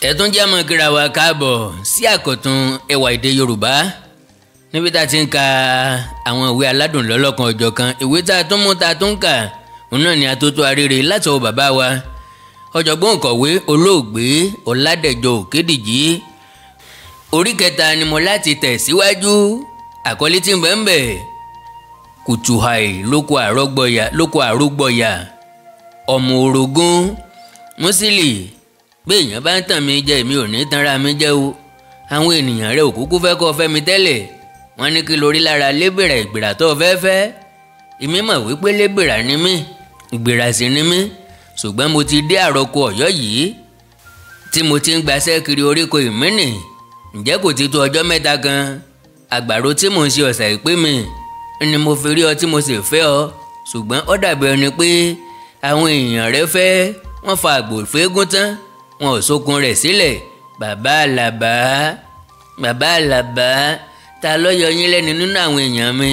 ẹ tún jẹ́ mọ́ kíra wa káàbọ̀ sí àkọ́tún ẹwà èdè Yorùbá níbi tá a ti ń ka àwọn ìwé aládùn lọ́lọ́kan ọjọ́ kan. Ìwé tá a tún mú tá a tún kà òun náà ni Atótó Arére láti ọwọ́ bàbá wa ọ̀jọ̀gbọ́n òǹkọ̀wé olóògbé Ọládẹ̀jọ Òkédìjí. Orí kẹta ni mo láti tẹ̀ síwájú. Àkọlé tí ń bẹ ń bẹ Kùtùhàì lóko àrógbọ̀yà ọmọ orogún Músílì. Béèyàn bá ń tàn mí jẹ èmi ò ní tanra mi jẹ o. Àwọn ènìyàn rẹ òkúkú fẹ́ kọ́ fẹ́ mi tẹ́lẹ̀. Wọ́n ní kí lórí lára lébèrà ìgbèrà tó fẹ́. Èmi mọ̀ wípé lébèrà ni mí ìgbèrà sì ni mí. Ṣùgbọ́n mo ti dé àròkọ Ọ̀yọ́ yìí tí mo ti ń gbaṣẹ́ kiri oríko ìmínì. Ǹjẹ́ kò ti tó ọjọ́ mẹ́ta kan àgbàro tí mò ń ṣe ọ̀sà ìpé mi ni mo fi rí ọ tí mo sì fẹ́ ọ. Ṣùgbọ́n ó dàbí ẹni pé àwọn èèyàn rẹ fẹ́ wọ́n fa àgbò fẹ́gún tán wọn ò sókun rẹ̀ sílẹ̀. Bàbá Àlàbá ta ló yọ yín lẹ́nu nínú àwọn èèyàn mi?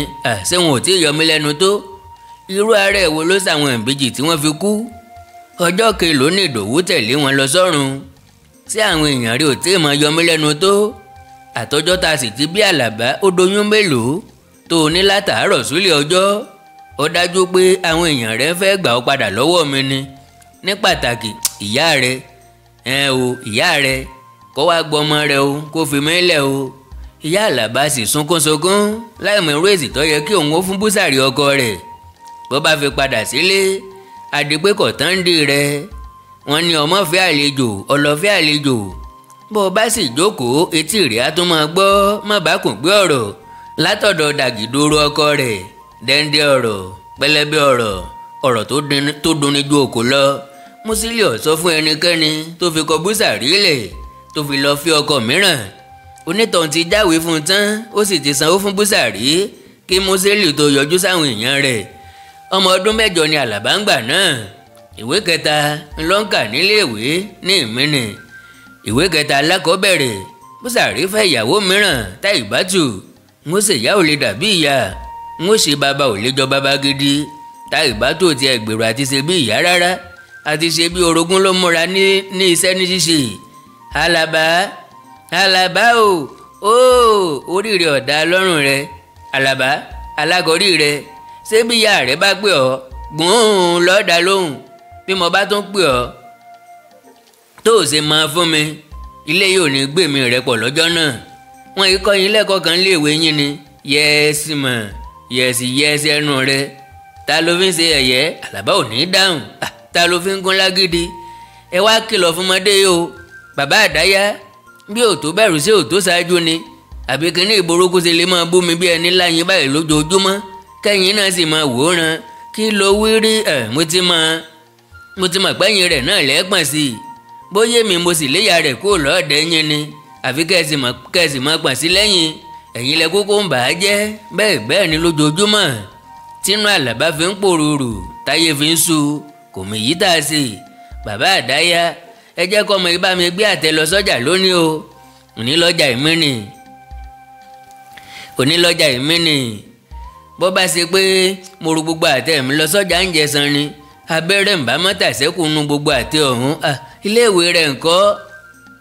Ṣé wọn ò tí ì yọ mí lẹ́nu tó? Irú àárẹ̀ wo ló ṣàwọn ìbejì tí wọ́n fi kú? Ọjọ́ kelòó ní Ìdòwú tẹ̀lé wọn lọ sọ́run? Ṣé àwọn èèyàn rí ò tí ì máa yọ mí lẹ́nu tó? Àtọjọ́ ta sì ti bí Àlàbá ó doyún mélòó tó o ní látàárọ̀ súlẹ̀ ọjọ́? Ó dájú pé àwọn èèyàn rẹ fẹ́ gbà ọ́ padà lọ́wọ́ mi ni. Ní pàtàkì ìyá rẹ ìyá rẹ kó wá gbọ́ ọmọ rẹ o kó fi mí lẹ̀ o. Ìyá Àlàbá sì sunkún láì mọ irú èsì tó yẹ kí òun ó fún búsàrí ọkọ rẹ̀. Bó bá fi padà sílé àdìpé kọ̀tàndì rẹ̀ wọ́n ní ọmọ fẹ́ àlejò ọlọ́fẹ́ àlejò. Bó o bá sì jókòó etí rẹ̀ á tún máa gbọ́ má bá kùn gbé ọ̀rọ̀ látọ̀dọ̀ dàgìdòrò ọkọ rẹ̀. Dẹ́ndé ọ̀rọ̀ pẹlẹbẹ ọ̀rọ̀ tó dunni ju òkò lọ. Músílì ò sọ fún ẹnikẹ́ni tó fi kọ búsàrí lẹ̀ tó fi lọ fi ọkọ mìíràn. Onítọ̀hún ti jáwèé fún un tán ó sì ti sanwó fún búsàrí kí Músílì tó yọjú sáwọn èèyàn rẹ̀. Ọmọ ọdún 8 ni Àlàbá ń gbà náà. Ìwé kẹta ló ń kà níléèwé ní Ìmínì. Ìwé kẹta alákọ̀ọ́bẹ̀rẹ̀. Búsàrí fẹ́ ìyàwó mìíràn Táìbátù. Ń ó ṣèyá ò lè dàbí ìyá. Ń ó ṣe bàbá ò lè jọ bàbá gidi. Táìbátù ò tiẹ̀ gbèrò àti ṣe bí ìyá rárá. Àti ṣe bí orogún ló múra ní iṣẹ́ ní ṣíṣe. Àlàbá o orí rẹ̀ ọ̀dà lọ́rùn rẹ̀. Àlàbá alágọ̀rí rẹ̀ ṣé bí ìyá rẹ̀ bá pè ọ́ gbọ́n lọ́ọ̀dà lóhùn. Bí mo bá tún pè ọ́ tó o ṣe máa fún mi ilé yóò ní gbèmí rẹ̀ pọ̀ lọ́jọ́ náà. Wọ́n yìí kọ́ yín lẹ́kọ̀ọ́ kan léèwé yín ni yẹ́sì mọ̀ yẹ́sì ẹnu rẹ̀. Ta ló fi ń ṣe ẹ̀yẹ́? Àlàbá ò ní dáhùn. Ta ló fi ń gún lágídí? Ẹ wá kìlọ̀ fún ọmọdé yìí o. Bàbá Àdáyá bí òtó bẹ̀rù sí òtó ṣáájú ni àbí kíní ìborúkú ṣe lè máa bú mi bí ẹni láyìn báyìí lójoojúmọ́ kẹ́yìn náà sì máa wòran. Kí ló wí rí? Mo ti mọ̀ pẹ́yìn rẹ̀ náà lẹ́ẹ̀pọ̀n sí i. Bóyá mi mo sì léyà rẹ̀ kúrò lọ́ọ̀dẹ̀ yín ni àfi kẹ́sì máa pọ̀n sí lẹ́yìn. Ẹ̀yin lẹ kókó ń bà á jẹ́ bẹ́ẹ̀ ni lójoojúmọ́. Tínú Àlàbá fi ń pòrúurù táyé fi ń sú kò mí yí tà sí. Bàbá Àdáyá ẹ jẹ́ kọ́ ọmọ ibà mi gbé àtẹ lọ sọ́jà lónìí o. Onílọ́jà Ìmínì. Bó bá ṣe pé mo ru gbogbo àtẹ mi lọ sọ́jà ń jẹsan ni abẹ́rẹ́ ń bá mọ́tà sẹ́kù nu gbogbo àtẹ ọ̀hún. Iléèwé rẹ̀ ńkọ́?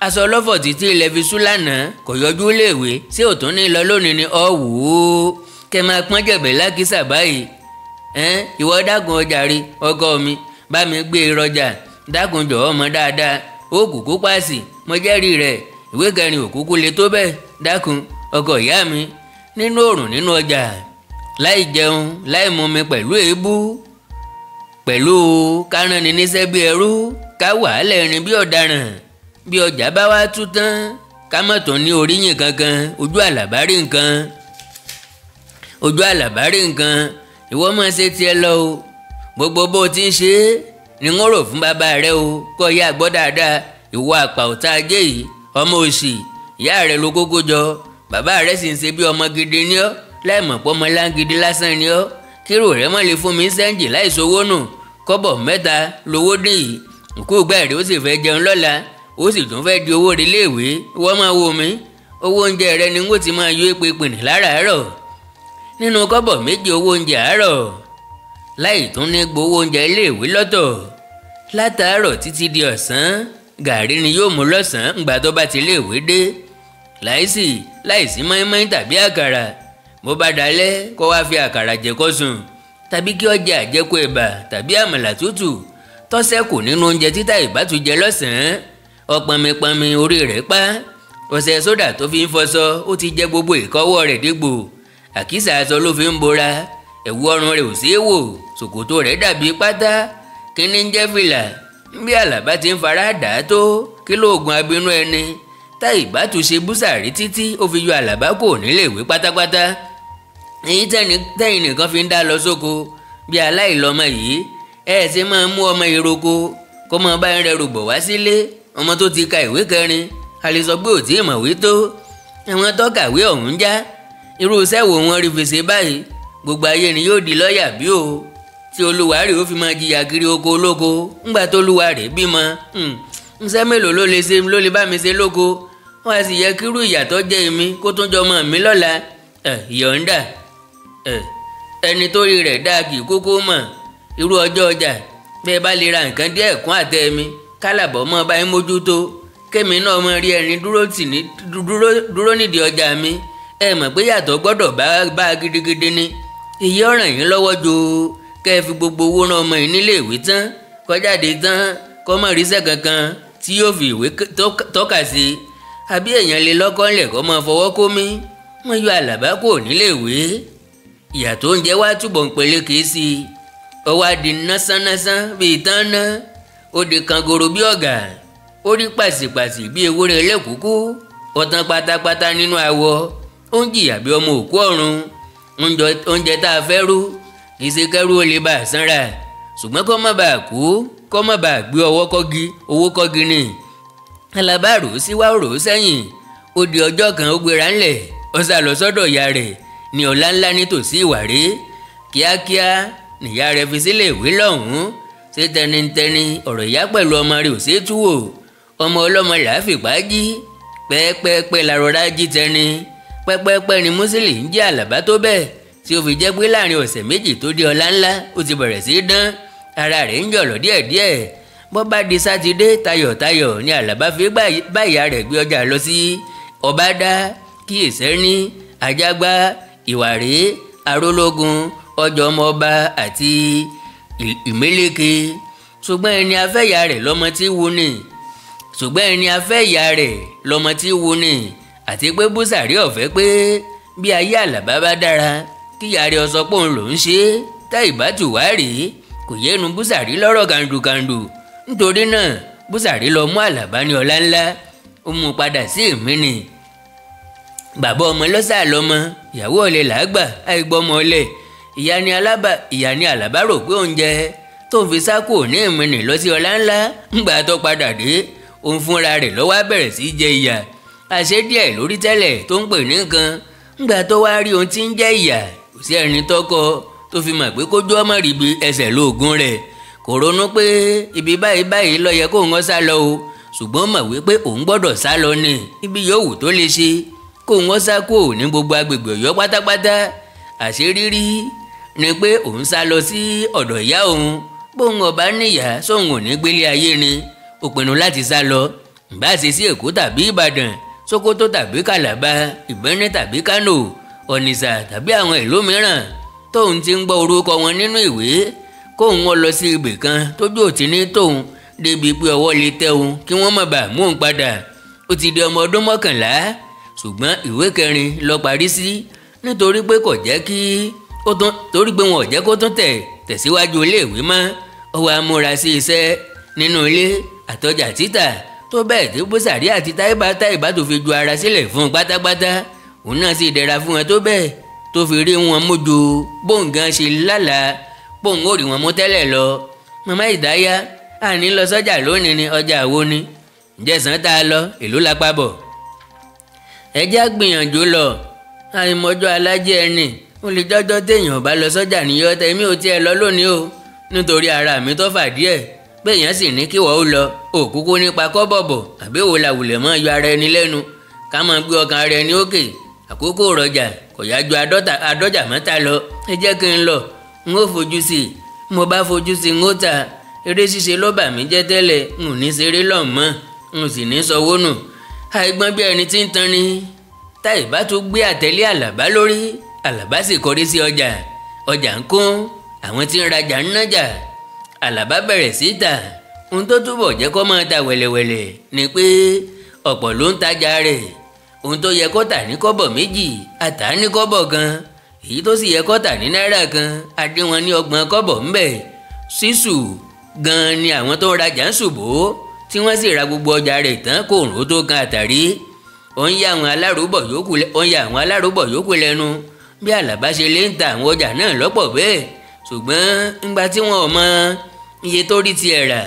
Aṣọ ọlọ́fọ̀ títí ilẹ̀ fi sú lánàá kò yọjú iléèwé sí òtún ní lọ lónìí ni wò ó kẹ máa pọ́n jẹ̀bẹ̀ lákìsà báyìí. Ìwọ dákun ọjà rí ọkọ mi bá mi gbé e rọjà dákun jọ̀ọ́ mọ́ dáadáa ó kúkú pàṣì mo jẹ́rìí rẹ̀. Ìwé kẹrin òkúkú le tó bẹ́ẹ̀ dákun ọkọ ìyá mi nínú òrùn nínú ọjà láì jẹun láì mumi pẹ̀lú èébú pẹ̀lú kárànni níṣẹ́ bí ẹrú ká wàhálà ẹ̀rín bí ọ̀daràn. Bí ọjà bá wá tú tán ká mọ̀ tó ní oríyìn kankan. Ojú Àlàbá rí nǹkan. Ìwọ máa ṣe tiẹ̀ lọ o. Gbogbo bó ti ń ṣe é ni wọ́n rò fún bàbá rẹ o kọ́ ya gbọ́ dáadáa. Ìwọ àpà ọ̀tá ajé yìí ọmọ òṣì ìyá rẹ ló kókó jọ. Bàbá rẹ sì ń ṣe bí ọmọ gidi ní ọ́ láì mọ̀ pọ́ ọmọ láǹgidi lásán ní ọ́. Kírò rẹ mọ̀ lè fún mi sẹ́ǹjì láì sowó nù. Kọ́bọ̀ 3 lówó dín yìí. Nkú gbẹ̀rẹ̀ ó sì fẹ́ jẹun lọ́la ó sì tún fẹ́ di owó rí léèwé. Wọ́n máa wo mi owó oúnjẹ rẹ ni wọ́n ti máa yọ èpè pìnì láràárọ̀ nínú kọ́bọ̀ 2 owó oúnjẹ àárọ̀ láì tún ní gbowó oúnjẹ iléèwé lọ́tọ̀. Látàárọ̀ títí di ọ̀sán gàrí ni yóò mú lọ́sàn-án ńgbà tó bá ti iléèwé dé láìsí mọ́ínmọ́ín tàbí àkàrà. bó bá dalẹ́ kó wá fi àkàrà jẹ kó sùn tàbí kí ó jẹ àjẹkù ẹ̀bà tàbí àmàlà tútù tó ṣẹ́kù nínú oúnjẹ tí Táyìbátù jẹ lọ́sàn-án. ọ̀pọ̀nmipọ̀nmi orí rẹ̀ pa ọṣẹ sódà tó fi ń fọṣọ ó ti jẹ gbogbo ìkọ́wọ́ rẹ̀ dégbò. àkísà aṣọ ló fi ń bora ẹ̀wù ọrùn rẹ̀ ò ṣeé wò ṣòkòtò rẹ̀ dàbí pátá kíní ń jẹ́ fìlà. bí Àlàbá ti ń fara dà á tó kí lóògùn abínú ẹni. Táyìbátù ṣe búsàrí títí ó fi yọ Àlàbá kò níléèwé pátápátá. èyí tẹ́yìn nìkan fi ń dá lọ sóko bí aláìlọ́mọ yìí ẹ ṣe máa mú ọmọ ìroko kó máa bá ń rẹrù bọ̀ wá sílé. ọmọ tó ti ka ìwé kẹrin a lè sọ pé ò tí ì mọ̀wé tó. àwọn tó kàwé ọ̀hún já irú iṣẹ́ wo wọn rí fi ṣe báyìí. gbogbo ayé ni yóò di lọ́ọ̀yà bí o tí olúwa rẹ̀ ó fi máa jìyà kiri oko olóko ńgbà tó olúwa rẹ̀ bímọ. ńṣẹ́ mélòó ló lè bá mi ṣe lóko wọ́n á sì yẹ kírú ìyàtọ̀ jẹ́ èmi kó tún jọ mọ́ mi lọ́la. yọ̀ǹda ẹni tó rí rẹ̀ dáa kì í kókó mọ̀. irú ọjọ́ ọjà bẹ́ẹ̀ bá lè ra nǹkan díẹ̀ kún àtẹ mi kálàbọ̀ mọ́ bá ń mójútó kémi náà mọ rí ẹni dúró nídìí ọjà mi. ẹ mọ̀ pé yàtọ̀ gbọ́dọ̀ bá gidigidi ni. èyí ọ̀ràn yín lọ́wọ́ jo kẹ́ ẹ fi gbogbo owó rán ọmọ yìí nílé ìwé tán kọjáde tán kọ́ mọ̀ ríṣẹ́ kankan tí yóò fi ìwé tọ́ka sí. àbí èèyàn lè lọ́kọ́ ńlẹ̀ kọ́ mọ́ fọwọ́ kó mi. wọ́n yọ Àlàbá kò nílé ìwé. ìyà tó ń jẹ wá túbọ̀ ń peléke sí i. ó wá di násánásán bíi tán ná. ó di kangoro bí ọ̀gà. ó rí pàṣípàṣí bí ewúrẹ́ ẹlẹ́kùkú. ó tán pátápátá nínú awọ. ó ń jìyà bí ọmọ òkú ọ̀run. oúnjẹ tá a fẹ́ rú kì í ṣe kẹ́rú ó lè bá a sanra. ṣùgbọ́n kó má bàa kú kó má bàa gbé owó kọ́gi ni. Àlàbá rò ó sí wá rò ó sẹ́yìn. ó di ọjọ́ kan ó gbéra ńlẹ̀ ó sá lọ sọ́dọ̀ ìyá rẹ̀ ní ọ̀la ńlá nítòsí Ìwàré. kíákíá nìyá rẹ̀ fi sílé ìwé lọ́hùn-ún. ṣé tẹnitẹni ọ̀rọ̀ ìyá pẹ̀lú ọmọ rẹ̀ ò ṣeé tú wò. ọmọ ọlọ́mọ là á fìpá jí pẹ́ẹ́pẹ́ẹ́pẹ́ la rọra jí tẹni. pẹ́pẹ́pẹ́ ni Músílì ń jẹ́ Àlàbá tó bẹ́ẹ̀ tí ó fi jẹ́ pé láàrin ọ̀sẹ̀ méjì tó di ọ̀la ńlá ó ti bẹ̀rẹ̀ sí í dán. ara rẹ̀ ń jọ̀lọ̀ díẹ̀díẹ̀. bó bá di sátidé tayọ̀tayọ̀ ni Àlàbá fi bá ìyá rẹ̀ gbé ọjà lọ sí Ọbádá, Kíyèsẹ́ní, Ajágbá, Ìwàré, Arólógun, ọjọ́ ọmọ ọba àti Ìméléke. ṣùgbọ́n ẹni afẹ́yà rẹ̀ lọ́mọ tí wù ní. àti pé Búsàrí ọ̀fẹ́ pé bí ayé Àlàbá bá dára kíyà rẹ̀ sọ pé òun lòún ṣe é. Táyìbátù wá rèé kò yẹnu Búsàrí lọ́rọ̀ kàndùkàndù. nítorí náà Búsàrí lọ mú Àlàbá ní ọlá ńlá ó mú padà sí Ìmínì. bàbá ọmọ lọ́sà lọ́mọ ìyàwó ọ̀lẹ làágbà àìgbọ́mọ ọ̀lẹ. ìyá ni Àlàbá rò pé oúnjẹ tó ń fi sákò ní Ìmínì lọ sí ọlá ńlá ńgbà tó padà dé òun fúnra rẹ̀ ló wá bẹ̀rẹ̀ sí jẹ ìyà. àṣé díẹ̀ lórí tẹ́lẹ̀ tó ń pè ní nǹkan ńgbà tó wá rí ohun tí ń jẹ́ ìyà kò sí ẹni tọ́kọ tó fi mọ̀ pé kójú ọmọ rí ibi ẹsẹ̀ lóògùn rẹ̀. kò ronú pé ibi báyìí ló yẹ kó ń sá lọ o ṣùgbọ́n mọ̀ wípé òun gbọ́dọ̀ sá lọ ní ibi yòówù tó lè ṣe kó ń sá kó ní gbogbo agbègbè Ọ̀yọ́ pátápátá. àṣírírí ni pé òun sá lọ sí ọ̀dọ̀ ìyá òun. bóun ọba níyà sóun ò ní gbélé ayé ni ó pinnu láti sá lọ. ìbá ṣe sí Èkó tàbí Ìbàdàn, Sókótó tàbí Kàlàbá, Ìbẹ́ní tàbí Kánò, Ọ̀nìṣà tàbí àwọn ìlú mìíràn tóun ti ń gbọ́ orúkọ wọn nínú ìwé. kóun wọn lọ sí ibì kan tójú òtí ní tóun débi pé ọwọ́ lè tẹ òun kí wọ́n má bàa mú òun padà. ó ti di ọmọ ọdún 11 ṣùgbọ́n ìwé kẹrin ló parí sí nítorí pé wọn ò jẹ́ kó tún tẹ̀síwájú iléèwé mọ́. ó wá múra sí iṣẹ́ nínú ilé àtọjà títà tó bẹ́ẹ̀ tí Búsàrí àti Táyìbátù fi ju ara sílẹ̀ fún un pátápátá. òun náà sì dẹra fún wọn tó bẹ́ẹ̀ tó fi rí wọn mójú bóun gan ṣe lálàá bóun ò rí wọn mú tẹ́lẹ̀ lọ. màmá Ìdáyà àní lọ sọ́jà lónìí ni ọjà wo ni ǹjẹ́sán tá a lọ èló la pa bọ̀. ẹjẹ́ gbìyànjú lọ àìmọ́jọ́ alájẹ́ ẹni ó lè jọ́jọ́ téèyàn bá lọ sọ́jà níyọ́ tẹ mí ò tiẹ̀ lọ lónìí o nítorí ara mi tó fà díẹ̀ béèyàn sì ní kí wọ́n ó lọ òkúkú nípa kọ́bọ̀bọ̀ àbí wo làwùlẹ̀ mọ́ yọ ara ẹni lẹ́nu ká máa gbé ọkàn ara ẹni òkè. àkókò rọjà kò yá ju àádọ́jà mẹ́ta lọ. ẹ jẹ́ kí n lọ n ó fojú sí i mo bá fojú sí i n ó ta eré ṣíṣe ló bà mí jẹ́ tẹ́lẹ̀, n ò ní ṣeré lọ́hùn mọ́, n ò sì ní sanwó nù. àìgbọ́n bí ẹni tí ń tan ni. Táìbá tún gbé àtẹ̀lé Àlàbá lórí, Àlàbá sì kọrí sí ọjà. ọjà ń kún, àwọn tí ń rajà ń nájà. Àlàbá bẹ̀rẹ̀ sí tà. ohun tó túbọ̀ jẹ́ kó máa ta wẹ̀lẹ̀wẹ̀lẹ̀ ni pé ọ̀pọ̀ ló ń tajà rẹ̀. ohun tó yẹ kó tà ní kọ́bọ̀ méjì, a tà á ní kọ́bọ̀ kan. èyí tó sì yẹ kó tà ní náírà kan, a dín wọn ní 30 kọ́bọ̀ ńbẹ̀. sísù gan-an ni àwọn tó ń rajà ń ṣùbò, tí wọ́n sì ra gbogbo ọjà rẹ̀ tán kó òrùn tó kan àtàrí. ó ń ya àwọn alárùbọ̀ yòókù lẹ́nu bí Àlàbá ṣe lè ń ta àwọn ọjà náà lọ́pọ̀ bẹ́ẹ̀. ṣùgbọ́n ńgbà tí wọn ò mọ iye tó rí tiẹ̀ rà,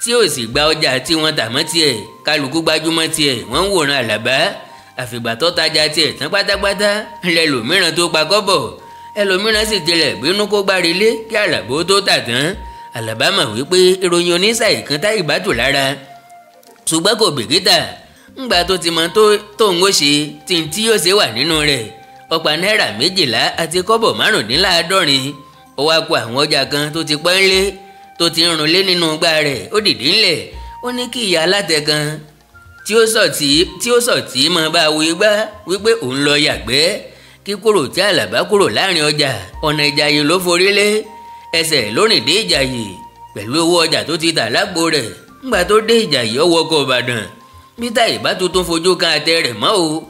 tí ò sì gba ọjà tí wọ́n tà mọ́ tiẹ̀, kálukú gbájúmọ́ tiẹ̀, wọ́n ń wòran Àlàbá. àfìgbà tó tajà tiẹ̀ tán pátápátá lẹ́lòmíràn tó pa kọ́bọ̀. ẹlòmíràn sì tilẹ̀ bínú kó gbárilé kí Àlàbá ó tó tà tán. Àlàbá mọ̀ wípé ìròyìn oníṣàì kan Táìbá tù lára, ṣùgbọ́n kò bìkítà. ńgbà tó ti mọ tó ń ó ṣe tí n tí yóò ṣe wà nínú rẹ̀, ọ̀pá náírà 12 àti kọ́bọ̀ 75. ó wá kó àwọn ọjà kan tó ti pọ́n lé, tó ti ń runlé nínú gbá rẹ̀. ó dìde ńlẹ̀, ó ní kí ìyá alátẹ kan tí ó sọ̀tì mọ́ bá wo igbá wípé òun lọ yàgbẹ́. kí kúrò tí Àlàbá kúrò láàrin ọjà, ọ̀nà Ìjàyè ló forí lé. ẹsẹ̀ ló rìn dé Ìjàyè pẹ̀lú owó ọjà tó ti tà lágbo rẹ̀. ńgbà tó dé Ìjàyè ó wọkọ̀ Ìbàdàn. bí Táìbá tuntun fojú kan àtẹ rẹ̀ mọ́ o,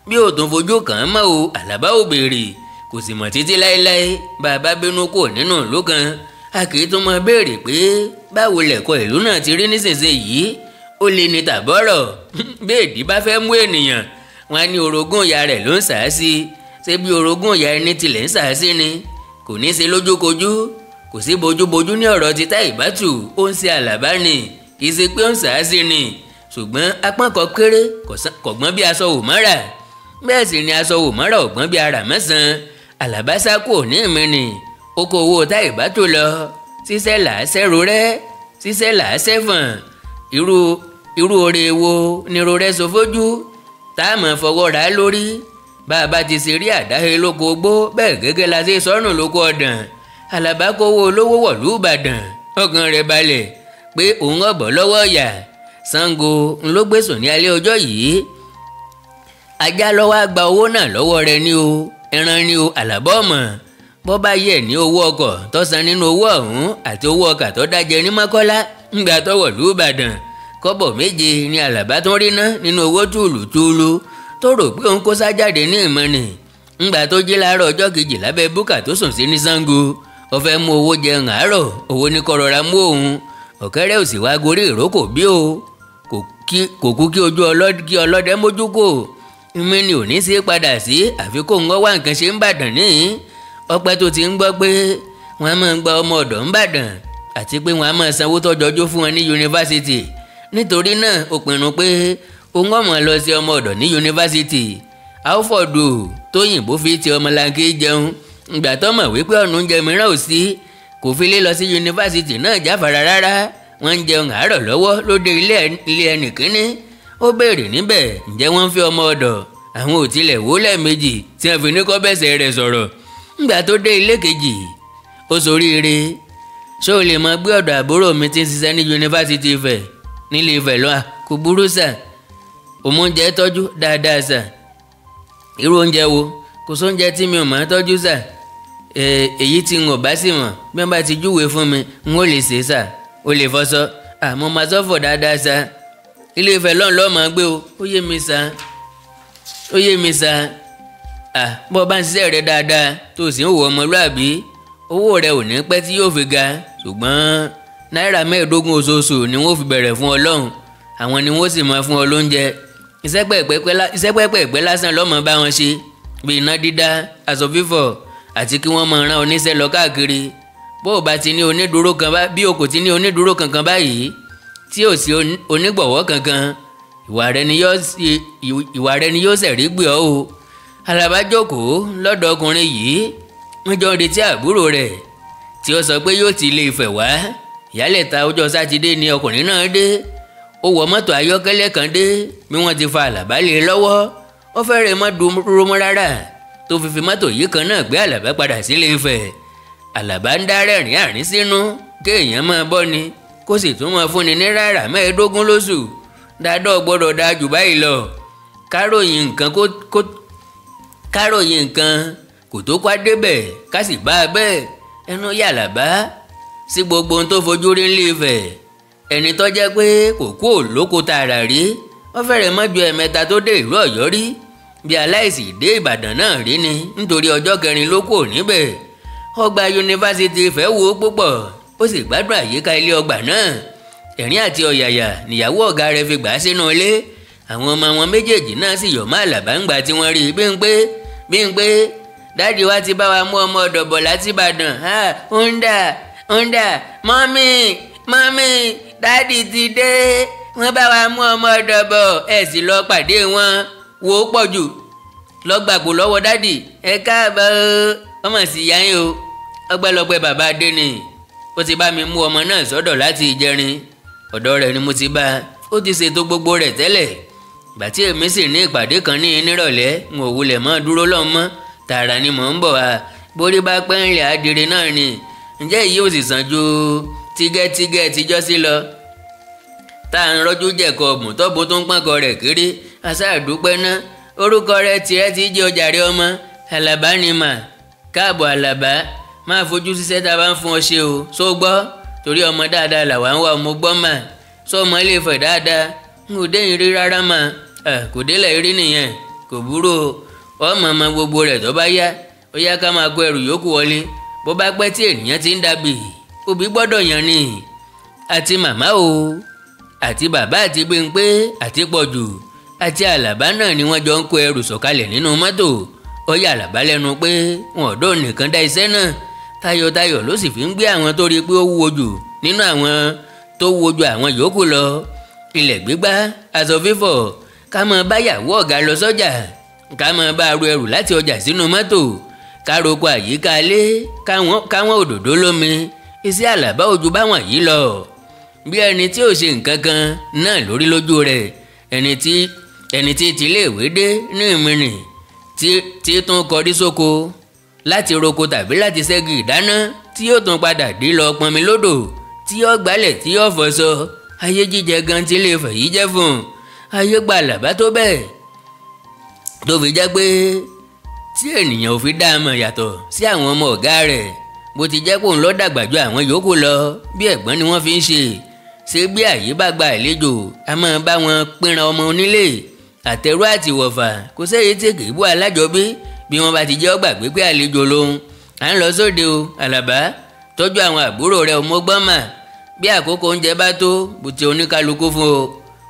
bí ò tún fojú kàn án mọ́ o, Àlàbá ò béèrè. kò sì mọ̀ títí láéláé. bàbá bínú kò nínú ìlú kan, a kì í tún mọ béèrè pé báwo lẹ̀kọ́ ìlú náà ti rí nísinsìnyí. ó lè ní tàbọ̀rọ̀. bí èdè bá fẹ́ mú ènìyàn, wọn á ní orogún ìyá rẹ̀ ló ń sàásì. ṣé bí orogún ìyá ẹni tilẹ̀ ń sàásì ni? kò ní í ṣe lójúkojú, kò sí bójúbójú ní ọ̀rọ̀ ti Táìbá tù. ó ń ṣe Àlàbá ni, kì í ṣe pé ó ń sàásì ni. ṣùgbọ́n apọ́n kan kéré kò gbọ́n bí aṣọ òmọ́ra. bẹ́ẹ̀ sì ni aṣọ òmọ́ra ò gbọ́n bí ara mẹ́sàn-án. Àlàbá sá kúrò ní ìmìnì, ó kó owó Táìbá tù lọ. ṣiṣẹ́ làá ṣẹ́rù rẹ́, ṣiṣẹ́ làá ṣẹ́fọ̀n. irú oore wo ni ro rẹ́ sọ fojú tá a mọ̀ fọwọ́ rà á lórí. bá a bá ti ṣe rí àdáhe lóko ogbó, bẹ́ẹ̀ gẹ́gẹ́ la ṣe sọ́nù lóko ọ̀dàn. Àlàbá kówó olówó wọ̀lú Ìbàdàn, ọkàn rẹ̀ balẹ̀ pé òun ọ̀bọ̀ lọ́wọ́ ọ̀yà. Ṣàngó ló gbèsò ní alẹ́ ọjọ́ yìí. ajá lọ́wọ́ á gba owó náà lọ́wọ́ rẹ̀ ní o, ẹran ní o, Àlàbá ọ̀mọ̀. bọ́ bá yẹ ní owó ọkọ̀ tó san nínú owó ọ̀hún àti owó ọkà tó dájẹ ní Mọ́kọ́lá ńgbà tó wọ̀lú Ìbàdàn. kọ́bọ̀ 7 ni Àlàbá tó rí ná nínú owó túlùtúlù tó rò pé òun kó sá jáde ní ìmọ̀nì. ńgbà tó jí láàárọ̀ ọjọ́ kejì lábẹ́ búkà tó sùn sí ní Ṣàngó, ó fẹ́ mú owó jẹun àárọ̀, owó ní kó rọra mú òun. ọ̀kẹ́rẹ́ ò sì wá gorí ìrókò bí o, kò kú kí ojú ọlọ́dẹ mójú kò. ìmọ̀nì ò ní sí padà sí àfi kó ń wá nǹkan ṣe ń bàdàn níhìn. ọpẹ́ tó ti ń gbọ́ pé wọ́n á máa gba ọmọ ọ̀dọ̀ ń bàdàn àti pé wọ́n á máa sanwó tọ́jọ́jú fún wọn ní yunifásitì. nítorí náà ó pinnu pé òun ọmọ lọ sí ọmọ ọ̀dọ̀ ní yunifásitì. Áófọ̀dù tóyìnbó fi ti ọmọlanke jẹun. ìgbà tó mọ̀ wípé ọ̀nà oúnjẹ mìíràn ò sí, kò fi lé lọ sí yunifásitì náà jáfara rárá. wọ́n ń jẹun àárọ̀ lọ́wọ́ ló dé ilé ẹnìkíní. ó béèrè níbẹ̀ ǹjẹ́ wọ́n ń fi ọmọ ọ̀dọ̀. àwọn ò tilẹ̀ wò lẹ́ẹ̀mejì tí wọ́n fi ní kó bẹ́sẹ̀ rẹ̀ sọ̀rọ̀. ńgbà tó dé ilé kejì, ó soríire. ṣé o lè mọ gbé ọ̀dọ̀ àbúrò mi tí ń ṣiṣẹ́ ní yunifásitì Ifẹ̀ nílé Ifẹ̀ lọ́wọ́? kò burú sà, òmùjẹ tọ́jú dáadáa sà. irú oúnjẹ wo? kò sóúnjẹ tí mi ò máa tọ́jú sà. èyí tí n ò bá sì mọ̀ bí wọ́n bá ti júwèé fún mi n ó lè ṣe sà. o lè fọṣọ? àmọ́ máa sọ́fọ̀ dáadáa sà. ilé Ifẹ̀ lọ́n lọ́ọ́ máa gbé o. ó yé mi sà, ó yé mi sà. bọ́ bá ń ṣiṣẹ́ rẹ dáadáa tó sì ń wò ọmọlúàbí, owó rẹ ò ní pẹ́ tí yóò fi ga. ṣùgbọ́n náírà 15 oṣooṣù ni wọ́n fi bẹ̀rẹ̀ fún Ọlọ́run. àwọn ni wọ́n sì máa fún ọ lóúnjẹ. iṣẹ́ pẹ́ẹ́pẹ́ lásán lọ́mọ bá wọn ṣe, bí iná dídá, aṣọ fífọ̀ àti kí wọ́n máa rán oníṣẹ́ lọ káàkiri. bó o bá ti ní onídùúró kan bí o kò ti ní onídùúró kankan báyìí tí ò sí onígbọ̀wọ́ kankan, ìwà rẹ ni yóò ṣẹ̀rí gbé ọ o. Àlàbá jókòó lọ́dọ̀ ọkùnrin yìí. wọ́n jọ ń retí àbúrò rẹ̀ tí ó sọ pé yóò ti Ilé Ifẹ̀ wá. ìyálẹ̀ta ọjọ́ sátidé ni ọkùnrin náà dé. ó wọ mọ́tò ayọ́kẹ́lẹ́ kan dé. bí wọ́n ti fa Àlàbá lé e lọ́wọ́, ó fẹ́rẹ̀ mọ́ dúró mọ́ rárá tó fi mọ́tò yìí kan náà gbé Àlàbá padà sí Ilé Ifẹ̀. Àlàbá ń dá rẹ́rìn àrín sínú kéèyàn máa bọ́ ni kó sì tún máa fúnni ní náírà 15 lóṣù. Dádọ̀ gbọ́dọ̀ dáa jù báyìí lọ. Káròyìn nǹkan kò tó kwá débẹ̀ ká sì bá a bẹ́ẹ̀. Ẹnu yà Àlàbá sí gbogbo ohun tó fojú rí ní Ifẹ̀. Ẹni tó jẹ́ pé kò kú òlóko tààrà rí, wọ́n fẹ́rẹ̀ mọ́ ju ẹ̀mẹ́ta tó dé ìlú Ọ̀yọ́ rí. Bí aláìsí dé Ìbàdàn náà rí ni nítorí ọjọ́ 4 ló kù níbẹ̀. Ọgbà yunifásitì Ifẹ̀ wò ó púpọ̀, ó sì gbádùn àyíká ilé ọgbà náà. Ẹ̀rín àti ọ̀yàyà níyàwó ọ̀gá rẹ̀ fi gbà á sínú ilé. Àwọn ọmọ wọn méjèèjì náà sì yọ̀ mọ́ Àlàbá ńgbà tí wọ́n rí Bímpé dáàdi wa ti bá wa mú ọmọ ọ̀dọ̀ bọ̀ láti Ìbàdàn. ń dà mọ́mí dáàdi ti dé, wọ́n bá wa mú ọmọ ọ̀dọ̀ bọ̀, ẹ sì lọ pàdé wọn. Wò ó pọ̀ jù lọ́gbàgbọ́ lọ́wọ́ dáàdi, ẹ káàbọ̀ ọmọ sì yá yín o. Ọpẹ́lọpẹ́ bàbá Adé ni ó ti bá mi mú ọmọ náà sọ́dọ̀ láti ìjẹrin. Ọ̀dọ̀ rẹ̀ ni mo ti bá a, ó ti ṣètò gbogbo rẹ̀ tẹ́lẹ̀. Ìgbà tí èmi sì ní ìpàdé kan ní nírọ̀lẹ́, n ò wulẹ̀ mọ́ dúró lọ́mọ́, tààrà ni mò ń bọ̀ wá. Borí bá pẹ́ ńlẹ̀ adire náà ni. Ǹjẹ́ èyí ò sì sàn ju tígẹ́tígẹ́ tíjọ́ sí lọ? Tá à ń rọ́jú jẹ̀kọ ọ̀gbùn tọ́bù tó ń pọ́nkọ rẹ̀ kéré. Aṣáàdúpẹ́ ná. Orúkọ rẹ̀ tirẹ̀ ti jẹ́ ọjàre ọmọ. Àlàbá ni mà. Káàbọ̀ Àlàbá. Máa fojú síṣẹ́ tá a bá ń fún ọ ṣe o. Ṣó gbọ́? Torí ọmọ dáadáa làwa ń wá, ọmọ gbọ́ mà. Sọ ọmọ ilé Ifẹ̀ dáadáa. N ò dé ìrí rárá mà. Kò délẹ̀ rí nìyẹn. Kò burú o. Ọmọ gbogbo rẹ̀ tó bá yá. Ó yá ká máa kó ẹrù yòókù wọlé. Bó bá pẹ́ tí ènìyàn ti ń dàbí, òbí gbọ́dọ̀ yàn ni. Àti màmá o, àti bàbá àti Bímpé àti Pọ̀jù àti Àlàbá náà ni wọ́n jọ ń kó ẹrù sọ̀kalẹ̀ nínú mọ́tò. Ó yà Àlàbá lẹ́nu pé wọn ò dóun nìkan dá iṣẹ́ náà. Tayọ̀tayọ̀ ló sì fi ń gbé àwọn tó rí pé ó wúwo jù nínú àwọn tó wúwo ju àwọn yòókù lọ. Ilẹ̀ gbígbá, aṣọ fífọ̀, ká máa bá yàwó ọ̀gá lọ sọ́jà, ká máa bá ru ẹrù láti ọjà sínú mọ́tò, ká roko àyíká ilé, káwọn òdòdó lómi. Iṣẹ́ Àlàbá ojú báwọn yìí lọ. Bí ẹni tí ò ṣe nǹkan kan náà lórí lójú rẹ̀. Ẹni tí tiléèwé dé ní ìmìrìn tí tún kọrí sóko láti roko tàbí láti ṣẹ́gi ìdáná, tí yóò tún padà dé lọ pọnmi lódò, tí yóò gbálẹ̀ tí yóò fọṣọ. Ayé jíjẹ gan tí ilé Ifẹ̀ yìí jẹ́ fún un. Ayé gba Àlàbá tó bẹ́ẹ̀ tó fi jẹ́ pé tí ènìyàn ò fi dá a mọ̀ yàtọ̀ sí àwọn ọmọ ọ̀gá rẹ̀. Bó ti jẹ́ kóun lọ dàgbà ju àwọn yòókù lọ, bí ẹ̀gbọ́n ni wọ́n fi ń ṣe. Ṣé bí àyè bá gba àlejò, a máa bá wọn pínran ọmọ onílé. Àtẹrú àti wọ̀fà kò sẹ́yìn tí kì í bú alájọbí bí wọ́n bá ti jẹ́ ọgbàgbé pé àlejò lòun. À ń lọ sóde o Àlàbá, tọ́jú àwọn àbúrò rẹ̀ ò mọ́gbọ́n mà. Bí àkókò oúnjẹ bá tó, bùtì oníkálukú fún o.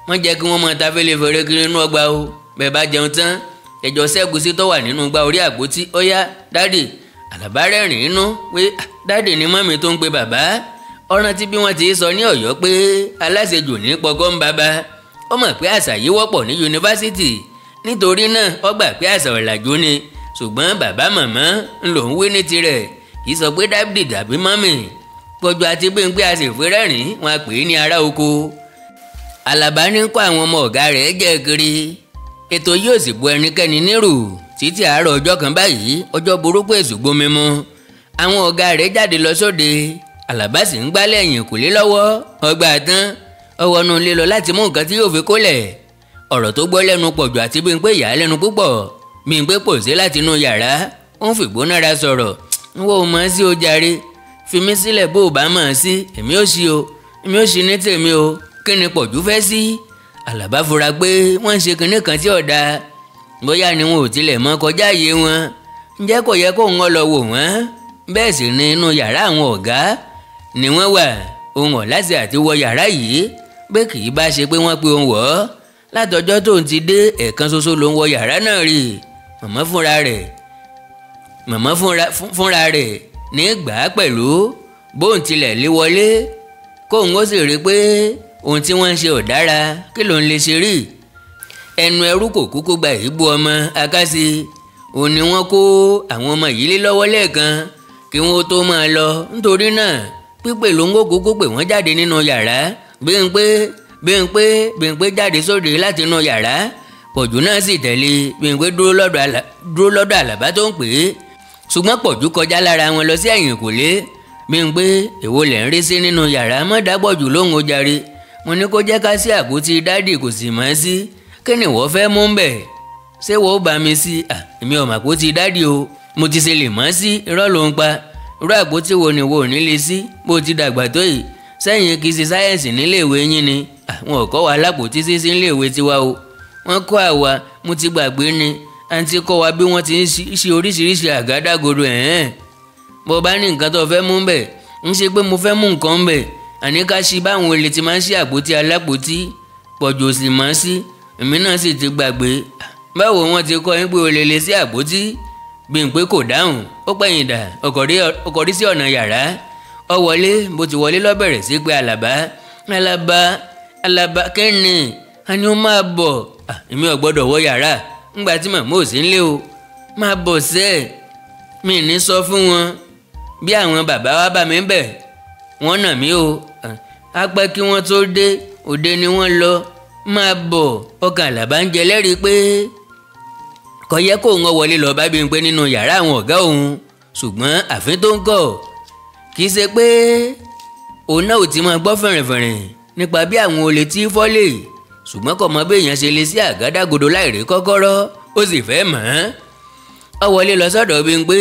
Wọ́n jẹ́ kí wọ́n mọ ta fẹ́lẹ́fẹ́rẹ́ kiri inú ọgbà o. Bẹ́ẹ̀ bá jẹun tán, ẹjọ́ sẹ́gùsí tó wà nínú gba orí àpótí. Ó yá dádì. Àlàbá rẹ́rìn inú pé dádì ni mọ́mì tó ń pe bàbá. Ọ̀ràn tí bí wọ́n ti sọ ní Ọ̀yọ́ pé aláṣejù ní pọgọ́ ń bàbá. Ó mọ̀ pé àṣà yìí wọ́pọ̀ ní yunifásitì, nítorí náà ó gbà pé àṣà ọ̀làjú ni. Ṣùgbọ́n bàbá màmá ń lòún wí ní tirẹ̀, kì í sọ pé dádì tàbí mọ́mì. Pọ̀jù àti Bímpé a sì fi rẹ́rìn, wọn pè é ní ará oko. Àlàbá ní kó àwọn ọmọ ọ̀gá rẹ̀ jẹ́ kiri. Ètò yóò sì bu ẹnikẹ́ni nírù títí àárọ̀ ọjọ́ kan báyìí, ọjọ́ burúkú èṣù gbomi mu. Àwọn ọ̀gá rẹ̀ jáde lọ sóde. Àlàbá sì ń gbálẹ̀ ẹ̀yìn kò lé lọ́wọ́. Ọgbà tán ọwọ́ nu lé lọ láti mú nǹkan tí yóò fi kólẹ̀. Ọ̀rọ̀ tó gbọ́ lẹ́nu Pọ̀jù àti Bímpé yà á lẹ́nu púpọ̀. Bímpé pòṣé láti inú yàrá, ó ń fìgbónára sọ̀rọ̀. N wo mọ̀ sí o jàre, fi mí sílẹ̀ bó o bá mọ̀ sí, èmi ò sí o, èmi ò sí ní tèmi o. Kí ni Pọ̀jù fẹ́ sí? Àlàbá fura pé wọ́n ń ṣe kinní kan tí ò dáa. Bóyá ni wọn ò tilẹ̀ mọ kọjá ààyè wọn. Ǹjẹ́ kò yẹ kó ń lọ wò wọ́n? Bẹ́ẹ̀ sì ni inú yàrá àwọn ọ̀gá ni wọ́n wà. Ohun ọ̀láṣẹ àti wọ yàrá yìí pé kì í bá ṣe pé wọ́n pe òun wọ̀ ọ́. Látọjọ́ tó ń ti dé ẹ̀ẹ̀kan ṣoṣo ló ń wọ yàrá náà rí. Màmá fúnra rẹ̀ ní gbà á pẹ̀lú bóun tilẹ̀ lé wọlé. Kóun ó sì rí pé ohun tí wọ́n ń ṣe ò dára, kí ló ń lè ṣe rí. Ẹnu ẹrú kò kúkú gba ìbú ọmọ akásí. Òun ni wọ́n kó àwọn ọmọ yìí lé lọ́wọ́ lẹ́ẹ̀kan kí wọ́n tó máa lọ. Nítorí náà pípè ló ń kókó pè wọ́n jáde nínú yàrá. Bímpé jáde sóde láti inú yàrá. Pọ̀jù náà sì tẹ̀lé. Bímpé dúró lọ́dọ̀ Àlàbá tó ń pè é. Ṣùgbọ́n Pọ̀jù kọjá lára wọn lọ sí ẹ̀yìnkùlé. Bímpé èwo lẹ̀ ń rí sí nínú yàrá mọ́ dágbọ̀jù lóhùn ó jàre. Mo ní kó jẹ́ ká sí àpótí dádì kò sì mọ́ sí. Kí ni ìwọ fẹ́ mú bẹ̀? Ṣé wọ́n bá mi sí? Èmi ò mà àpótí dádì o. Mo ti ṣe lè mọ́ sí irọ́ ló ń pa. Irú àpótí wo ni wo ò ní lè sí bó ti dàgbà tó yìí? Sẹ́yìn kì í ṣe sáyẹ̀nsì nílé ìwé yín ni. Àwọn ò kọ́ wa lápótí sísí nílé ìwé tiwa o. Wọ́n kọ́ àwa, mo ti gbàgbé ni. Àǹtí kọ́ wa bí wọ́n ti ń ṣe oríṣiríṣi àgádágodo bó bá ní nǹkan tó fẹ́ mú bẹ̀ ń ṣe pé mo fẹ́ mú nǹkan bẹ̀. Àní ká ṣí báwọn olè ti máa ń ṣí àpótí alápótí pọ̀jù sì máa ń sí. Èmi náà sì ti gbàgbé. Báwo wọ́n ti kọ́ yín pé olè lè sí àpótí? Bímpé kò dáhùn. Ó pẹ̀yìn dà ọkọ̀ rí sí ọ̀nà yàrá. Ó wọlé, bó ti wọlé ló bẹ̀rẹ̀ sí pé Àlàbá kẹ́ni a ní ó máa bọ̀. Èmi ò gbọ́dọ̀ wọ yàrá ńgbà tí màmá ò sí nílé o. Máa bọ̀ sẹ́ẹ̀. Mi ní sọ fún wọn. Bí àwọn bàbá wa bá mi bẹ̀ wọ́n nà mí o. Á pẹ́ kí wọ́n tó dé, òde ni wọ́n lọ. Máa bọ̀. Ọkàn Àlàbá ń jẹ lẹ́rìí pé kò yẹ kó ń wọlé lọ bá Bímpé nínú yàrá àwọn ọ̀gá òun. Ṣùgbọ́n àfin tó ń kọ̀ kì í ṣe pé òun náà ò ti máa gbọ́ fẹ̀rẹ̀fẹ̀rẹ̀ nípa bí àwọn olè tí fọ́lé. Ṣùgbọ́n kò mọ bí èèyàn ṣe lè sí àgádágodo láìrí kọ́kọ́rọ́. Ó sì fẹ́ mọ̀ ọ́n. Ó wọlé lọ sọ́dọ̀ Bímpé.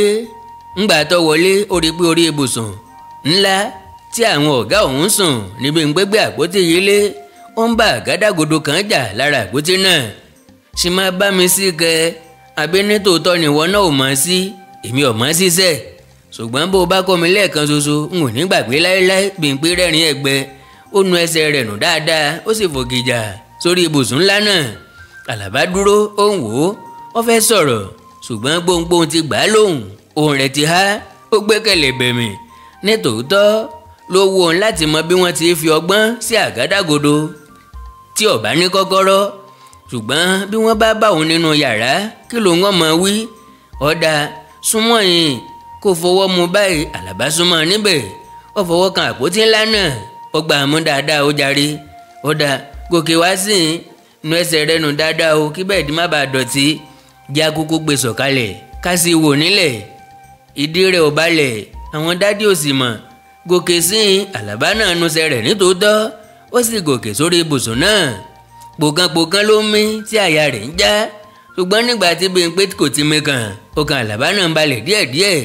Ńgbà tó wọlé ó rí pé orí ibùsùn ńlá tí àwọn ọ̀gá òun sùn ní Bímpé gbé àpótí yìí lé. Ó ń bá àgádágodo kan jà lára àpótí náà. Ṣé máa bá mi sí kẹ? Àbí ní tòótọ́ ni ìwọ náà ò mọ̀ sí? Èmi ò mọ̀ síṣẹ́. Ṣùgbọ́n bó bá kọ́ mi lẹ́ẹ̀kan ṣoṣo n ò ní gbàgbé láéláé. Bímpé rẹ́rìn ẹ̀gbẹ́. Ó nu ẹsẹ̀ rẹ̀ nù dáadáa. Ó sì fògìjà sórí ibùsùn ńlá náà. Àlàbá dúró ó ń wò ó. Ó fẹ́ sọ̀rọ̀ ṣùgbọ́n gbohùngbohùn ti gbà á lóhùn. Ohùn rẹ̀ ti há. Ó gbẹ́kẹ̀lé bẹ̀mí. Ní tòótọ́ ló wù òun láti mọ bí wọ́n ti fi ọgbọ́n sí àgádágodo tí ó bá ní kọ́kọ́rọ́. Ṣùgbọ́n bí wọ́n bá bá òun nínú yàrá kí ló ń mọ̀ wí? Ọ̀dà súnmọ́ yìí kó fọwọ́ mu báyìí. Àlàbá súnmọ́ níbẹ̀. Ó fọwọ́ kan àpótí ńlá náà. Ó gbà mú dáadáa ó jàre. Ọ̀dà gòkè wá sí i. Nu ẹsẹ̀ rẹ̀ nù dáadáa o kí bẹ́ẹ̀dì má bàa dọ̀tí. Jẹ́ akúkú gbé sọ̀kalẹ̀ ká sì wò nílẹ̀. Ìdí rẹ̀ ò balẹ̀. Àwọn dádì ò sì mọ̀. Gòkè sí i. Àlàbá náà nusẹ̀ rẹ̀ nítòótọ́. Ó sì gòkè sórí ibùsùn náà. Pòkànpòkàn ló mí tí àyà rẹ̀ ń já. Ṣùgbọ́n nígbà tí Bímpé kò ti mí kàn, ọkàn Àlàbá náà ń balẹ̀ díẹ̀díẹ̀.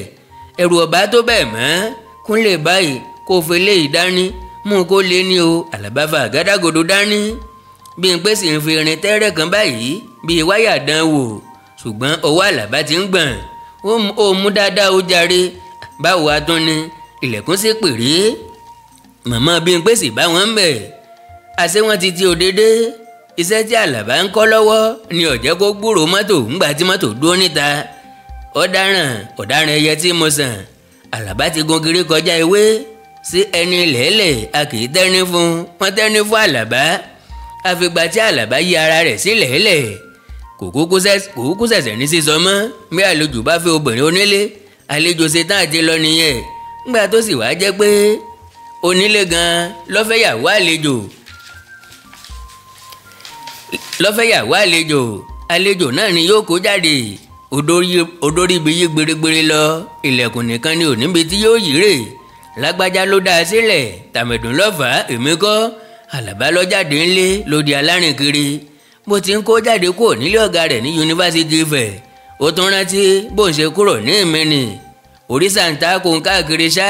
Ẹ̀rù ọ̀bá tó bẹ́ẹ̀ mọ́. Kúnlẹ̀ báyìí kó fi léyìí dání. Mú kó lé ní o. Àlàbá fa àgádágodo dání. Bímpé sì ń fi irin tẹ́rẹ̀ kan báyìí bíi wáyà dán wò. Ṣùgbọ́n ọwọ́ Àlàbá ti ń gbọ̀n. Ó mú dáadáa ó jàre. Báwo a tún ní? Ilẹ̀kùn sí pèrè. Màmá Bímpé sì bá wọn bẹ̀. Àṣé wọn ti ti òdédé. Iṣẹ́ tí Àlàbá ń kọ́ lọ́wọ́ ni ó jẹ́ kó gbúrò mọ́tò ńgbà tí mọ́tò dúró níta. Ọ̀daràn ẹyẹ tí mo sàn. Àlàbá ti gun kiri kọjá ewé. Sí ẹni lẹ́lẹ̀ a kì í tẹ́ni fún. Wọ́n tẹ́ni fún Àlàbá. Àfìgbà tí Àlàbá yí ara rẹ̀ sí lẹ́lẹ̀. Kò kúkú ṣẹ̀ṣẹ̀ ní sísọ mọ́. Bí àlejò bá fẹ́ obìnrin onílé, àlejò ṣetán àti lọ nìyẹn. Ńgbà tó sì wá jẹ́ pé onílé gan-an lọ́fẹ̀yàwó àlejò náà ni yóò kó jáde. Odórí ibi yí gbèrègbèrè lọ. Ilẹ̀kùn nìkan ni ò níbi tí yóò yí rè. Lágbájá ló dá a sílẹ̀. Tàmẹ̀dùn ló fà á, èmi kọ́. Àlàbá lọ jáde ńlé ló di alárìn kiri. Bó ti ń kó jáde kúrò nílé ọ̀gá rẹ̀ ní yunifásitì Ifẹ̀. Ó tún rántí bó ń ṣe kúrò ní Ìmìnì. Òrìṣà ń ta kó ń káàkiri ṣá.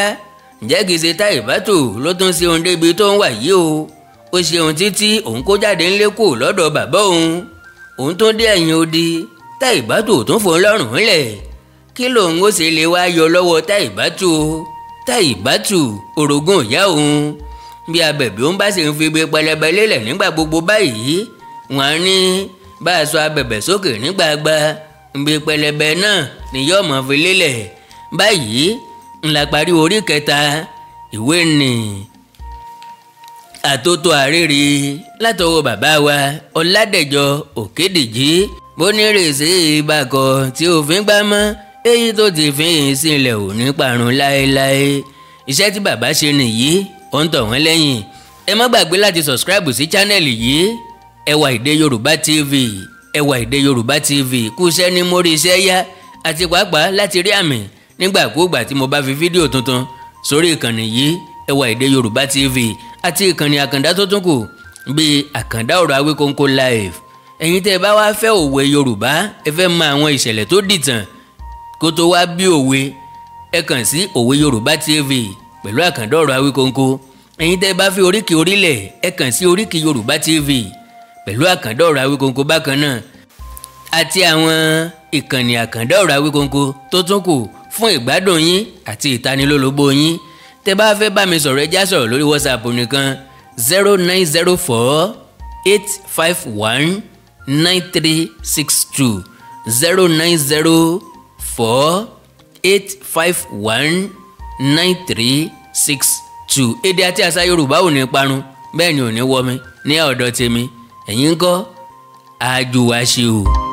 Ǹjẹ́ kìí ṣe Táìbátù ló tún ṣe ohun débi tó ń wà yìí o. Ó ṣe ohun títí òun kó jáde ńlé kù lọ́dọ̀ bàbá òun. Òun tó dé ẹ̀yìn odi. Táìbátù tún fòun lọ́rùn ńlẹ̀. Kí lòun ó ṣe lè wá yọ lọ́wọ́ Táìbátù o? Táìbátù orogún ìyá òun. Bí abẹ̀bí òun bá sì ń fi ibi pẹlẹbẹ lélẹ̀ nígbà gbogbo báyìí. Wọ́n á ní bá a sọ abẹ̀bẹ̀ sókè nígbàgbà. Ibi pẹlẹbẹ náà ni yóò mọ̀ fi lélẹ̀. Báyìí ńlá parí orí 3 ìwé nì. Àtótó àrèrè látọwọ́ bàbá wa Ọládẹ̀jọ Òkédìjí. Bónírèsé ìbàkọ̀ tí òfin gbá mọ́ èyí tó ti fi ìsìnlẹ̀ ò ní parun láéláé. Iṣẹ́ tí bàbá ṣe nìyí ó ń tọ̀ wọ́n lẹ́yìn. Ẹ má gbàgbé láti subscribe sí channel yìí Ẹwà Èdè Yorùbá TV. Ẹwà Èdè Yorùbá TV kú iṣẹ́ ní mórí iṣẹ́ yá àti pàápàá láti rí àmì nígbàkúùgbà tí mo bá fi fídíò tuntun sórí ìkànnì yìí ẹ wá Èdè Yorùbá TV àti ìkànnì àkàndá tó tún kù bíi àkàndá ọ̀rọ̀ Awíkonko live. ẹ̀yin tẹ́ ẹ bá wá fẹ́ òwe Yorùbá ẹ fẹ́ mọ àwọn ìṣẹ̀lẹ̀ tó dìtàn kó tó wá bí òwe ẹ kàn sí Òwe Yorùbá TV pẹ̀lú àkàndá ọ̀rọ̀ Awíkonko. ẹ̀yin tẹ́ ẹ bá fi oríkì orílẹ̀ ẹ kàn sí Oríkì Yorùbá TV pẹ̀lú àkàndá ọ̀rọ̀ Awíkonko bákan náà àti àwọn ìkànnì àkàndá ọ̀rọ̀ Awíkonko tó tún kù fún ìgbádùn yín àti ìtanilólobó yín. tẹ́ bá fẹ́ bá mi sọ̀rọ̀ ẹ já sọ̀rọ̀ lórí WhatsApp nìkan 0904 851 9362 0904 851 9362. èdè àti àṣà Yorùbá ò ní parun bẹ́ẹ̀ ni ò ní wọmi ní ọ̀dọ̀ tèmi. ẹ̀yin ńkọ́ àjùwàṣe o.